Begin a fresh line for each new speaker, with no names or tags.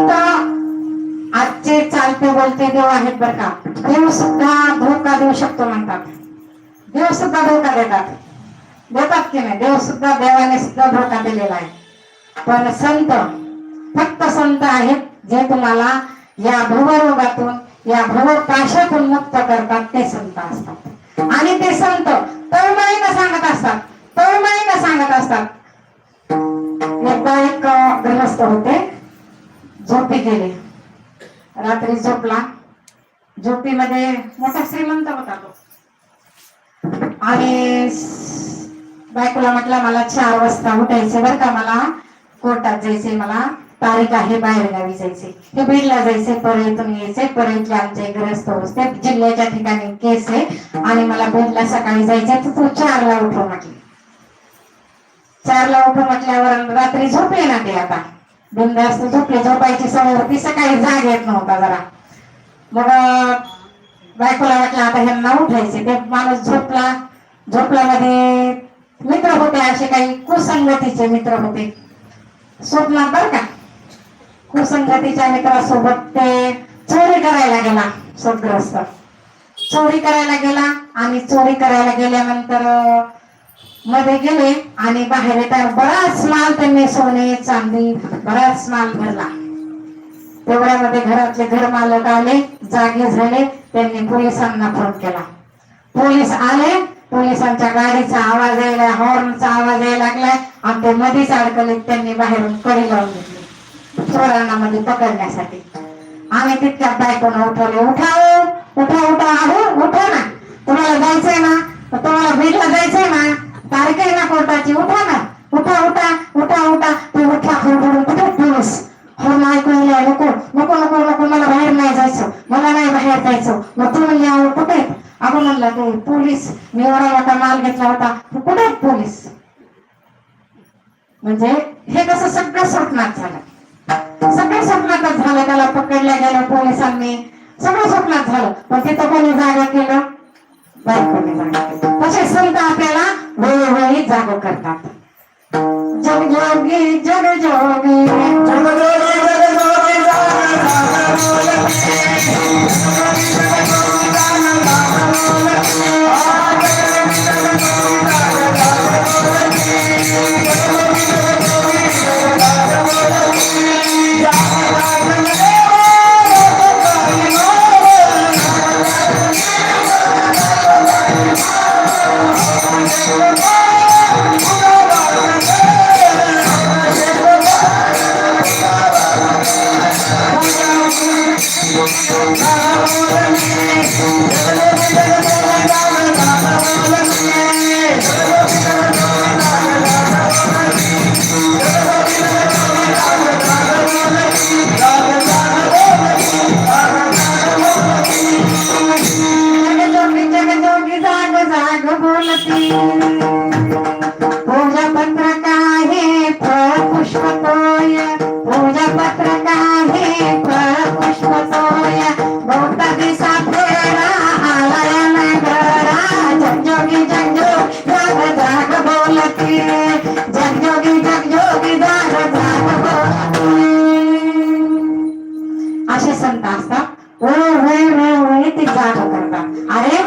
संत आजचे चालते बोलते देव आहेत बर का. देव सुद्धा धोका देऊ शकतो म्हणतात. देव सुद्धा धोका देतात की नाही. देव सुद्धा, देवाने सुद्धा धोका दिलेला आहे. पण संत, फक्त संत आहेत जे तुम्हाला या भवरोगातून, या भवपाशातून मुक्त करतात. ते संत असतात. आणि ते संत तळमळीनं सांगत असतात, तळमळीनं सांगत असतात. एकदा एक गृहस्थ होते, झोपी गेले. रात्री झोपला. झोपीमध्ये मोठा श्रीमंत होता तो. आणि बायकोला म्हटलं मला 4 वाजता उठायचे बरं का, मला कोर्टात जायचे, मला तारीख आहे, बाहेर गावी जायचे, हे बीडला जायचे, परळीतून यायचे, परळीतले आमचे ग्रस्त होते, जिल्ह्याच्या ठिकाणी केस आहे आणि मला बीडला सकाळी जायचे. तर तू 4ला उठव म्हटले. 4ला उठव म्हटल्यावर रात्री झोपले ना ते. आता बिनधास्त झोपले, झोपायची सवय होती, सकाळी जाग येत नव्हता जरा. मग बायकोला वाटलं आता ह्यांना उठायचे. ते माणूस झोपला. झोपल्यामध्ये मित्र होते, असे काही कुसंगतीचे मित्र होते. स्वप्नात बर का, कुसंगतीच्या मित्रासोबत ते चोरी करायला गेला. सद्ग्रस्त चोरी करायला गेला आणि चोरी करायला गेल्यानंतर मध्ये गेले आणि बाहेर येताना बराच माल त्यांनी, सोने चांदी बराच माल भरला. तेवढ्यामध्ये घरातले घर मालक आले, जागे झाले. त्यांनी पोलिसांना फोन केला. पोलीस आले. पोलिसांच्या गाडीचा आवाज यायला, हॉर्नचा आवाज यायला लागलाय आणि ते मध्येच अडकले. त्यांनी बाहेरून कडी लावून घेतली चोरांना मध्ये पकडण्यासाठी. आम्ही तितक्यात बायकोनं उठवले, उठा उठा उठा, अहो उठा ना, तुम्हाला जायचंय ना, तुम्हाला बीडला जायचंय ना, तारीख आहे ना कोर्टाची, उठा ना, उठा उठा उठा उठा. ते उठा, कुठे पोलीस, हो नाही ऐकूया, नको नको नको नको, मला बाहेर नाही जायचं, मला नाही बाहेर जायचं. मग तू म्हणले कुठे? आपण म्हणला ते पोलीस, मी एवढा मोठा माल घेतला होता, कुठे पोलीस? म्हणजे हे कसं सगळं स्वप्नात झालं, सगळं स्वप्नातच झालं. त्याला पकडल्या गेलं पोलिसांनी, सगळं स्वप्नात झालं. पण तिथं कोणी जागा केलं? बायकोने जागा केलं. तसे संत आपल्याला वेळोवेळी जागा करतात. जगजोगी जगजोगी जगजोगी पूजा पत्रक आहे फळ पुष्प तोय, पूजा पत्रक आहे फळ पुष्प तोय, बहुता दिसा फेरा आलाय नगरा, जगजोगी जगजोगी जाग जाग बोलती, जगजोगी जगजोगी जाग जाग बोलती. असे संत असतात. वेळोवेळी ते जाग करतात. अरे